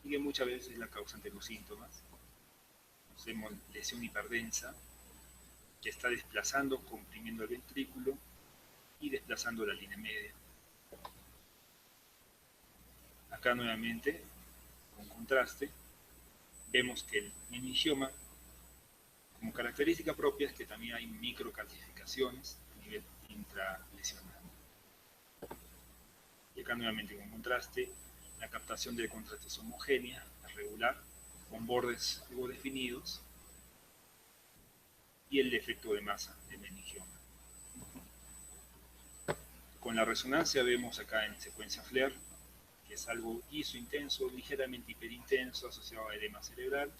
y que muchas veces es la causante de los síntomas. Tenemos lesión hiperdensa, que está desplazando, comprimiendo el ventrículo y desplazando la línea media. Acá nuevamente, con contraste, vemos que el meningioma, como característica propia, es que también hay microcalcificaciones a nivel intralesional. Y acá nuevamente con contraste, la captación de contraste es homogénea, es regular, con bordes algo definidos, y el efecto de masa del meningioma. Con la resonancia vemos acá en secuencia FLAIR, que es algo isointenso, ligeramente hiperintenso, asociado a edema cerebral.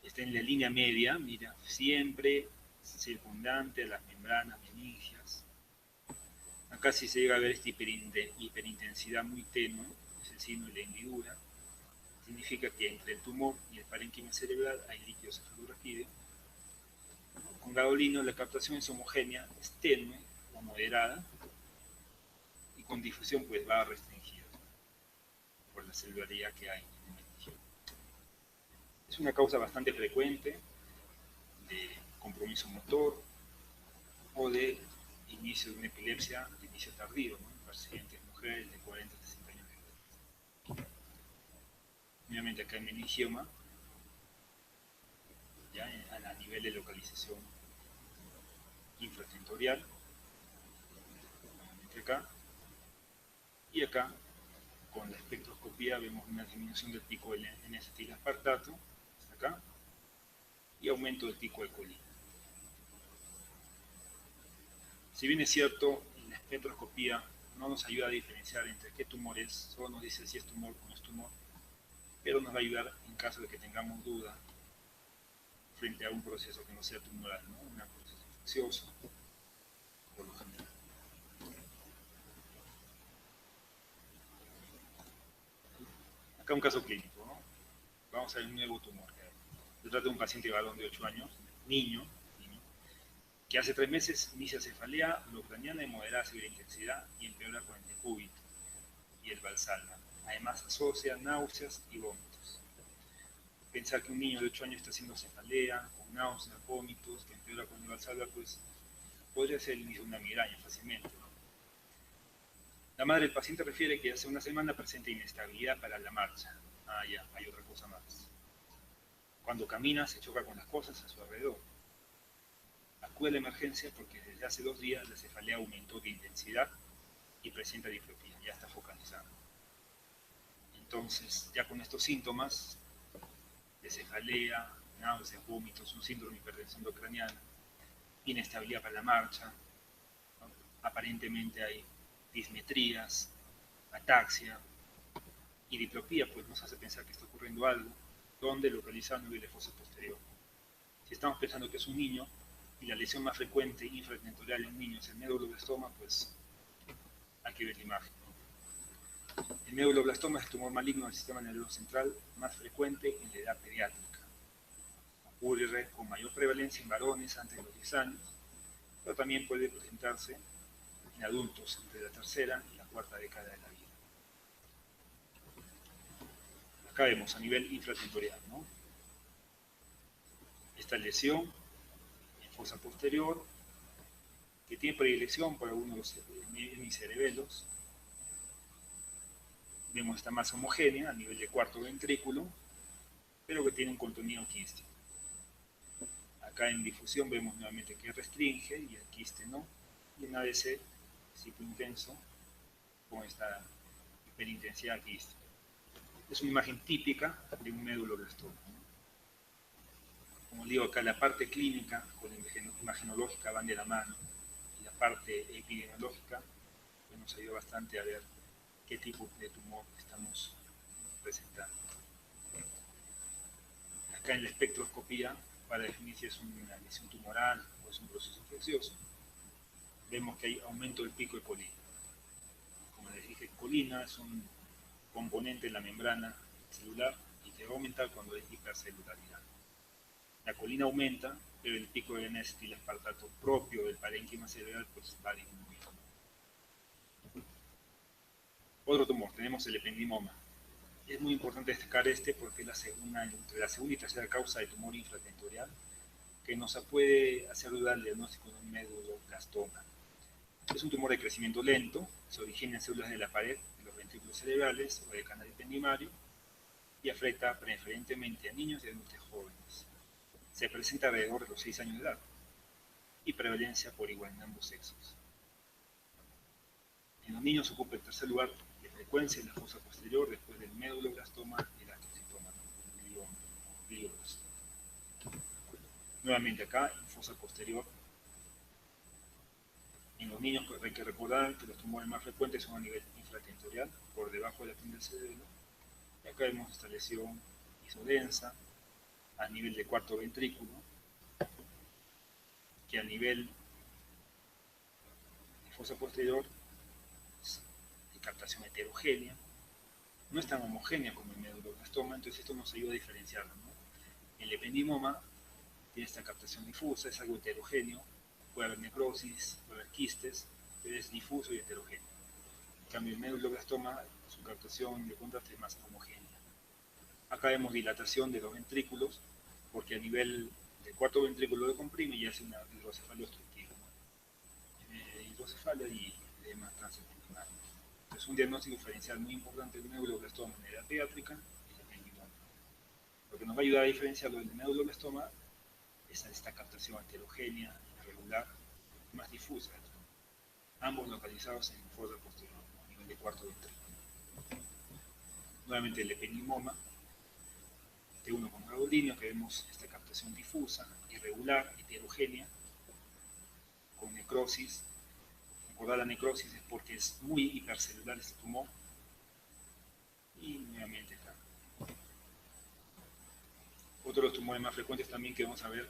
Está en la línea media, mira, siempre circundante a las membranas meningias. Acá sí se llega a ver esta hiperintensidad muy tenue, es el signo de la hendidura. Significa que entre el tumor y el parénquima cerebral hay líquido cefalorraquídeo. Con gadolino la captación es homogénea, es tenue o moderada, y con difusión pues va restringida por la celularidad que hay en el meningioma. Es una causa bastante frecuente de compromiso motor o de inicio de una epilepsia de inicio tardío, ¿no? En pacientes mujeres de 40 a 60 años de edad. Nuevamente acá el meningioma, ya a nivel de localización infratentorial, nuevamente acá, y acá con la espectroscopía vemos una disminución del pico del N-acetil-aspartato, hasta acá, y aumento del pico de colina. Si bien es cierto, en la espectroscopía no nos ayuda a diferenciar entre qué tumor es, solo nos dice si es tumor o no es tumor, pero nos va a ayudar en caso de que tengamos duda frente a un proceso que no sea tumoral, ¿no? Un proceso infeccioso, por lo general. Acá un caso clínico, ¿no? Vamos a ver un nuevo tumor. Se trata de un paciente varón de 8 años, niño, que hace 3 meses inicia cefalea locraniana de moderada a severa intensidad y empeora con el decúbito y el valsalva. Además asocia náuseas y vómitos. Pensar que un niño de 8 años está haciendo cefalea, con náuseas, vómitos, que empeora con el valsalva, pues podría ser el inicio de una migraña fácilmente, ¿no? La madre del paciente refiere que hace una semana presenta inestabilidad para la marcha. Ah, ya, hay otra cosa más. Cuando camina se choca con las cosas a su alrededor. Acude a la emergencia porque desde hace 2 días la cefalea aumentó de intensidad y presenta diplopía, ya está focalizada. Entonces, ya con estos síntomas de cefalea, náuseas, vómitos, un síndrome de hipertensión intracraniana, inestabilidad para la marcha, ¿no? Aparentemente hay dismetrías, ataxia y diplopía, pues nos hace pensar que está ocurriendo algo, donde localizando el fosa posterior. Si estamos pensando que es un niño y la lesión más frecuente infratentorial en niños es el medulloblastoma, pues hay que ver la imagen. El medulloblastoma es el tumor maligno del sistema nervioso central más frecuente en la edad pediátrica. Ocurre con mayor prevalencia en varones antes de los 10 años, pero también puede presentarse en adultos entre la tercera y la cuarta década de la vida. Acá vemos a nivel infratentorial, ¿no? Esta lesión en fosa posterior, que tiene predilección por algunos de los hemicerebelos. Vemos esta masa homogénea a nivel de cuarto ventrículo, pero que tiene un contenido quístico. Acá en difusión vemos nuevamente que restringe y el quiste no, y en ABC ciclo intenso con esta hiperintensidad quística. Es una imagen típica de un medulloblastoma. Como digo, acá la parte clínica con la imagenológica van de la mano, y la parte epidemiológica pues, nos ayuda bastante a ver qué tipo de tumor estamos presentando. Acá en la espectroscopía, para definir si es una lesión tumoral o es un proceso infeccioso, vemos que hay aumento del pico de colina. Como les dije, colina es un componente en la membrana celular y que va a aumentar cuando hay hipercelularidad. La colina aumenta, pero el pico de N-acetil-aspartato propio del parénquima cerebral pues va a disminuir. Otro tumor, tenemos el ependimoma. Es muy importante destacar este porque es entre la segunda y tercera causa de tumor infratentorial que nos puede hacer dudar el diagnóstico de un medulloblastoma. Es un tumor de crecimiento lento, se origina en células de la pared de los ventrículos cerebrales o del canal ependimario y afecta preferentemente a niños y adultos jóvenes. Se presenta alrededor de los 6 años de edad y prevalencia por igual en ambos sexos. En los niños ocupa el tercer lugar de frecuencia en la fosa posterior después del medulloblastoma y el astrocitoma, glioblastoma. Nuevamente acá, en fosa posterior. En los niños hay que recordar que los tumores más frecuentes son a nivel infratentorial, por debajo de la piel del cerebro. Y acá vemos esta lesión isodensa a nivel del cuarto ventrículo, que a nivel de fosa posterior es de captación heterogénea. No es tan homogénea como el medulloblastoma, entonces esto nos ayuda a diferenciarlo, ¿no? El ependimoma tiene esta captación difusa, es algo heterogéneo, puede haber necrosis, puede haber quistes, pero es difuso y heterogéneo. En cambio, el medulloblastoma, su captación de contraste es más homogénea. Acá vemos dilatación de los ventrículos, porque a nivel del cuarto ventrículo lo comprime y hace una hidrocefalia obstructiva. Hidrocefalia y edema transeptuminal. Es un diagnóstico diferencial muy importante del medulloblastoma en edad pediátrica y el ependimoma. Lo que nos va a ayudar a diferenciarlo del medulloblastoma es esta captación heterogénea, irregular, más difusa, ambos localizados en fosa posterior, a nivel de cuarto ventrículo. Nuevamente el ependimoma, T1 con Gaudinio, que vemos esta captación difusa, irregular, heterogénea, con necrosis. Recordar la necrosis es porque es muy hipercelular este tumor. Y nuevamente acá. Otro de los tumores más frecuentes también que vamos a ver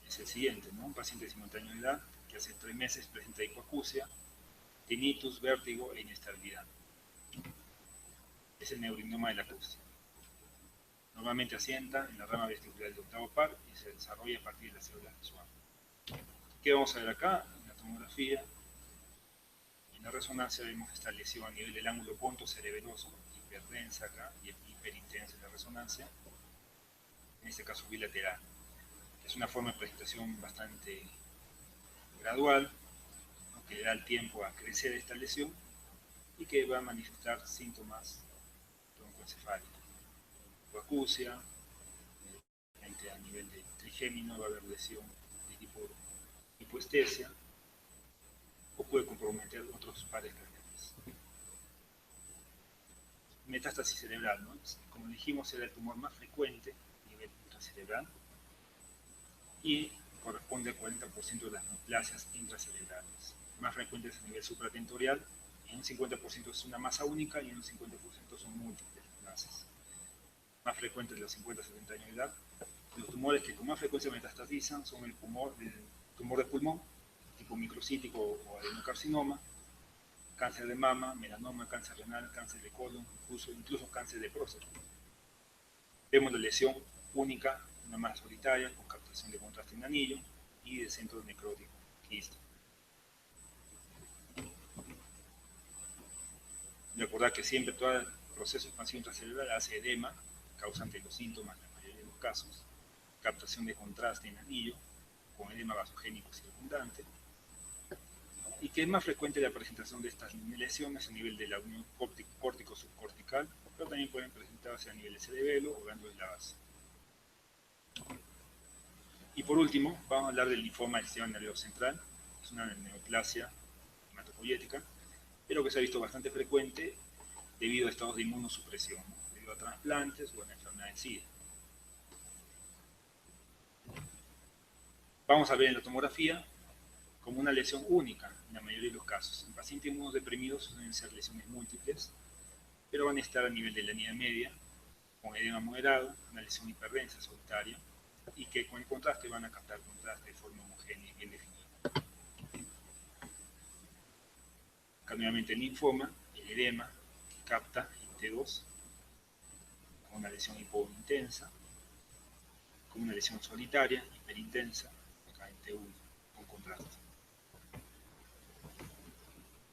es el siguiente, ¿no? Un paciente de 50 años de edad que hace 3 meses presenta hipoacusia, tinnitus, vértigo e inestabilidad. Es el neurinoma de la acústica. Normalmente asienta en la rama vestibular del octavo par y se desarrolla a partir de las células de Schwann. ¿Qué vamos a ver acá? En la tomografía, en la resonancia vemos esta lesión a nivel del ángulo pontocerebeloso, hiperdensa acá y hiperintensa en la resonancia, en este caso bilateral. Es una forma de presentación bastante gradual, ¿no? Que le da el tiempo a crecer esta lesión y que va a manifestar síntomas broncoencefálicos. Hipoacusia, a nivel de trigémino va a haber lesión de tipo hipoestesia o puede comprometer otros pares cardíacos. Metástasis cerebral, ¿no? Como dijimos, era el tumor más frecuente a nivel intracerebral y corresponde al 40% de las neoplasias intracerebrales. Más frecuentes a nivel supratentorial, en un 50% es una masa única y en un 50% son múltiples masas. Más frecuentes de los 50 a 70 años de edad. Los tumores que con más frecuencia metastatizan son el tumor de pulmón, tipo microcítico o adenocarcinoma, cáncer de mama, melanoma, cáncer renal, cáncer de colon, incluso cáncer de próstata. Vemos la lesión única, una masa solitaria con captación de contraste en anillo y de centro necrótico, quiste. Recordar que siempre todo el proceso de expansión intracelular hace edema, causante de los síntomas en la mayoría de los casos, captación de contraste en anillo, con edema vasogénico circundante, y que es más frecuente la presentación de estas lesiones a nivel de la unión córtico-subcortical, pero también pueden presentarse a nivel de cerebelo o glándulas de la base. Y por último, vamos a hablar del linfoma del sistema nervioso central. Es una neoplasia hematopoyética, pero que se ha visto bastante frecuente debido a estados de inmunosupresión, ¿no? Debido a trasplantes o a la enfermedad de SIDA. Vamos a ver en la tomografía como una lesión única en la mayoría de los casos. En pacientes inmunodeprimidos suelen ser lesiones múltiples, pero van a estar a nivel de la línea media, con edema moderado, una lesión hiperdensa solitaria, y que con el contraste van a captar contraste de forma homogénea y bien definida. Nuevamente el linfoma, el edema, que capta en T2, con una lesión hipointensa, con una lesión solitaria, hiperintensa, acá en T1, con contraste.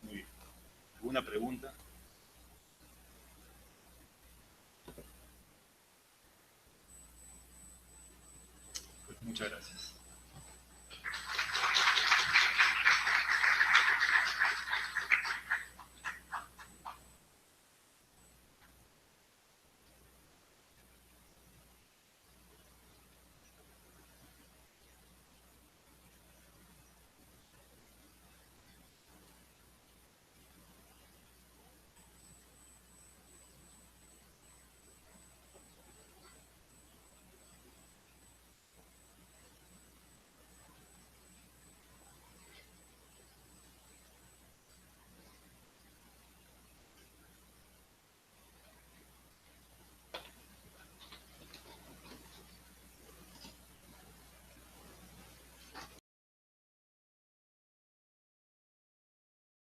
Muy bien. ¿Alguna pregunta? Pues muchas gracias.